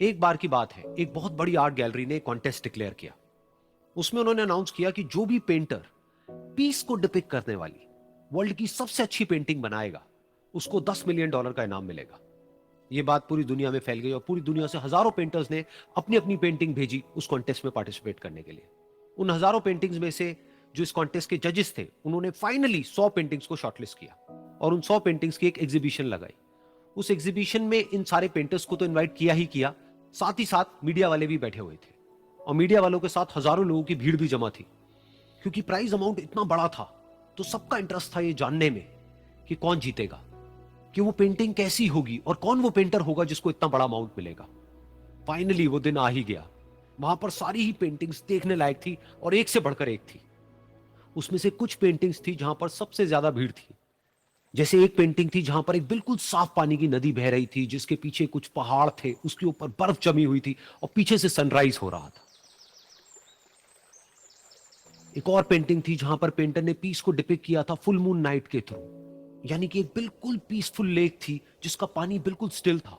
एक बार की बात है, एक बहुत बड़ी आर्ट गैलरी ने कॉन्टेस्ट डिक्लेयर किया। उसमें उन्होंने अनाउंस किया कि जो भी पेंटर पीस को डिपिक्ट करने वाली वर्ल्ड की सबसे अच्छी पेंटिंग बनाएगा, उसको $10 मिलियन का इनाम मिलेगा। यह बात पूरी दुनिया में फैल गई और पूरी दुनिया से हजारों पेंटर्स ने अपनी अपनी पेंटिंग भेजी उस कॉन्टेस्ट में पार्टिसिपेट करने के लिए। उन हजारों पेंटिंग्स में से जो इस कॉन्टेस्ट के जजेस थे, उन्होंने फाइनली 100 पेंटिंग्स को शॉर्टलिस्ट किया और उन 100 पेंटिंग्स की एक एग्जीबिशन लगाई। उस एग्जीबिशन में इन सारे पेंटर्स को तो इनवाइट किया ही किया, साथ ही साथ मीडिया वाले भी बैठे हुए थे और मीडिया वालों के साथ हजारों लोगों की भीड़ भी जमा थी। क्योंकि प्राइज अमाउंट इतना बड़ा था तो सबका इंटरेस्ट था ये जानने में कि कौन जीतेगा, कि वो पेंटिंग कैसी होगी और कौन वो पेंटर होगा जिसको इतना बड़ा अमाउंट मिलेगा। फाइनली वो दिन आ ही गया। वहां पर सारी ही पेंटिंग्स देखने लायक थी और एक से बढ़कर एक थी। उसमें से कुछ पेंटिंग्स थी जहां पर सबसे ज्यादा भीड़ थी। जैसे एक पेंटिंग थी जहां पर एक बिल्कुल साफ पानी की नदी बह रही थी, जिसके पीछे कुछ पहाड़ थे, उसके ऊपर बर्फ जमी हुई थी और पीछे से सनराइज हो रहा था। एक और पेंटिंग थी जहां पर पेंटर ने पीस को डिपिक्ट किया था फुल मून नाइट के थ्रू, यानी कि एक बिल्कुल पीसफुल लेक थी जिसका पानी बिल्कुल स्टिल था,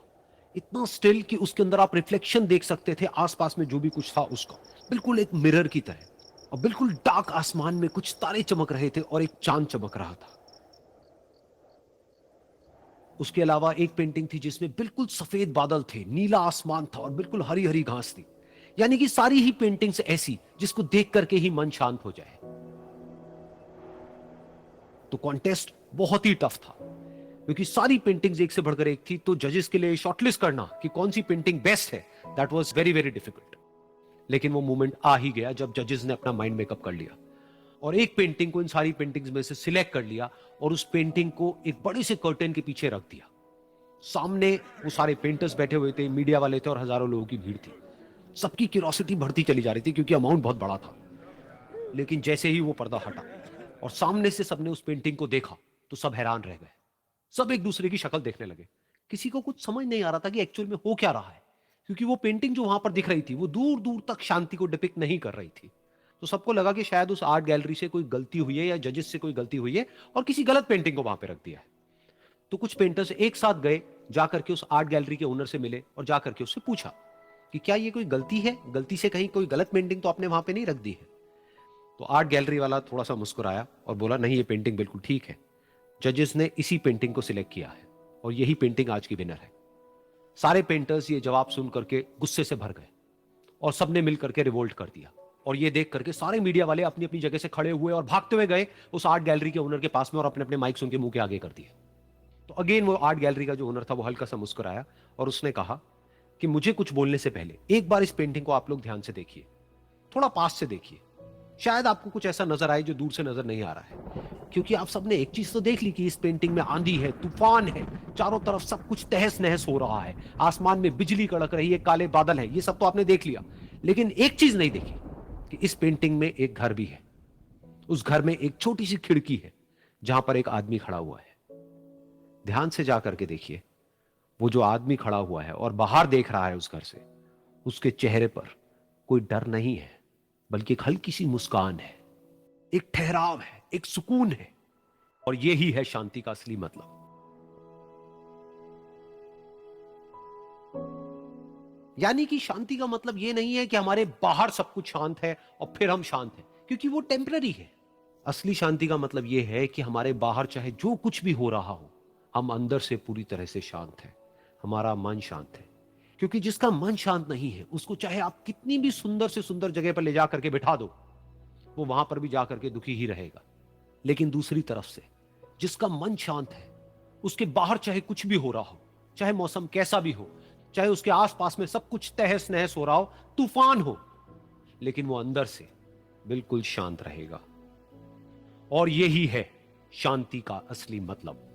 इतना स्टिल कि उसके अंदर आप रिफ्लेक्शन देख सकते थे आसपास में जो भी कुछ था उसका, बिल्कुल एक मिरर की तरह। और बिल्कुल डार्क आसमान में कुछ तारे चमक रहे थे और एक चांद चमक रहा था। उसके अलावा एक पेंटिंग थी जिसमें बिल्कुल सफेद बादल थे, नीला आसमान था और बिल्कुल हरी हरी घास थी। यानी कि सारी ही पेंटिंग्स ऐसी जिसको देख करके ही मन शांत हो जाए। तो कॉन्टेस्ट बहुत ही टफ था क्योंकि सारी पेंटिंग्स एक से बढ़कर एक थी, तो जजेस के लिए शॉर्टलिस्ट करना कि कौन सी पेंटिंग बेस्ट है, that was very very difficult. लेकिन वो मोमेंट आ ही गया जब जजेस ने अपना माइंड मेकअप कर लिया और एक पेंटिंग को इन सारी पेंटिंग्स में से सिलेक्ट कर लिया और उस पेंटिंग को एक बड़े से कर्टन के पीछे रख दिया। सामने वो सारे पेंटर्स बैठे हुए थे, मीडिया वाले थे और हजारों लोगों की भीड़ थी। सबकी क्यूरियोसिटी बढ़ती चली जा रही थी क्योंकि अमाउंट बहुत बड़ा था। लेकिन जैसे ही वो पर्दा हटा और सामने से सबने उस पेंटिंग को देखा तो सब हैरान रह गए। सब एक दूसरे की शक्ल देखने लगे। किसी को कुछ समझ नहीं आ रहा था कि एक्चुअल में हो क्या रहा है, क्योंकि वो पेंटिंग जो वहां पर दिख रही थी वो दूर दूर तक शांति को डिपिक्ट नहीं कर रही थी। तो सबको लगा कि शायद उस आर्ट गैलरी से कोई गलती हुई है या जजेस से कोई गलती हुई है और किसी गलत पेंटिंग को वहां पे रख दिया है। तो कुछ पेंटर्स एक साथ गए, जाकर के उस आर्ट गैलरी के ओनर से मिले और जाकर के उससे पूछा कि क्या ये कोई गलती है, गलती से कहीं कोई गलत पेंटिंग तो आपने वहां पे नहीं रख दी है। तो आर्ट गैलरी वाला थोड़ा सा मुस्कुराया और बोला, नहीं ये पेंटिंग बिल्कुल ठीक है, जजेस ने इसी पेंटिंग को सिलेक्ट किया है और यही पेंटिंग आज की विनर है। सारे पेंटर्स ये जवाब सुन करके गुस्से से भर गए और सबने मिल करके रिवोल्ट कर दिया। और ये देख करके सारे मीडिया वाले अपनी अपनी जगह से खड़े हुए और भागते हुए गए उस आर्ट गैलरी के ओनर के पास में और अपने अपने माइक्स उनके मुंह के आगे कर दिए। तो अगेन वो आर्ट गैलरी का जो ओनर था वो हल्का सा मुस्कुराया और उसने कहा कि मुझे कुछ बोलने से पहले एक बार इस पेंटिंग को आप लोग ध्यान से देखिए, थोड़ा पास से देखिए, शायद आपको कुछ ऐसा नजर आए जो दूर से नजर नहीं आ रहा है। क्योंकि आप सबने एक चीज तो देख ली कि इस पेंटिंग में आंधी है, तूफान है, चारों तरफ सब कुछ तहस नहस हो रहा है, आसमान में बिजली कड़क रही है, काले बादल है, ये सब तो आपने देख लिया। लेकिन एक चीज नहीं देखी कि इस पेंटिंग में एक घर भी है। उस घर में एक छोटी सी खिड़की है जहां पर एक आदमी खड़ा हुआ है। ध्यान से जाकर के देखिए, वो जो आदमी खड़ा हुआ है और बाहर देख रहा है उस घर से, उसके चेहरे पर कोई डर नहीं है, बल्कि एक हल्की सी मुस्कान है, एक ठहराव है, एक सुकून है। और यही है शांति का असली मतलब। यानी कि शांति का मतलब यह नहीं है कि हमारे बाहर सब कुछ शांत है और फिर हम शांत हैं, क्योंकि वो टेम्पररी है। असली शांति का मतलब यह है कि हमारे बाहर चाहे जो कुछ भी हो रहा हो, हम अंदर से पूरी तरह से शांत हैं, हमारा मन शांत है। क्योंकि जिसका मन शांत नहीं है, उसको चाहे आप कितनी भी सुंदर से सुंदर जगह पर ले जाकर के बिठा दो, वो वहां पर भी जाकर के दुखी ही रहेगा। लेकिन दूसरी तरफ से जिसका मन शांत है, उसके बाहर चाहे कुछ भी हो रहा हो, चाहे मौसम कैसा भी हो, चाहे उसके आसपास में सब कुछ तहस नहस हो रहा हो, तूफान हो, लेकिन वो अंदर से बिल्कुल शांत रहेगा। और यही है शांति का असली मतलब।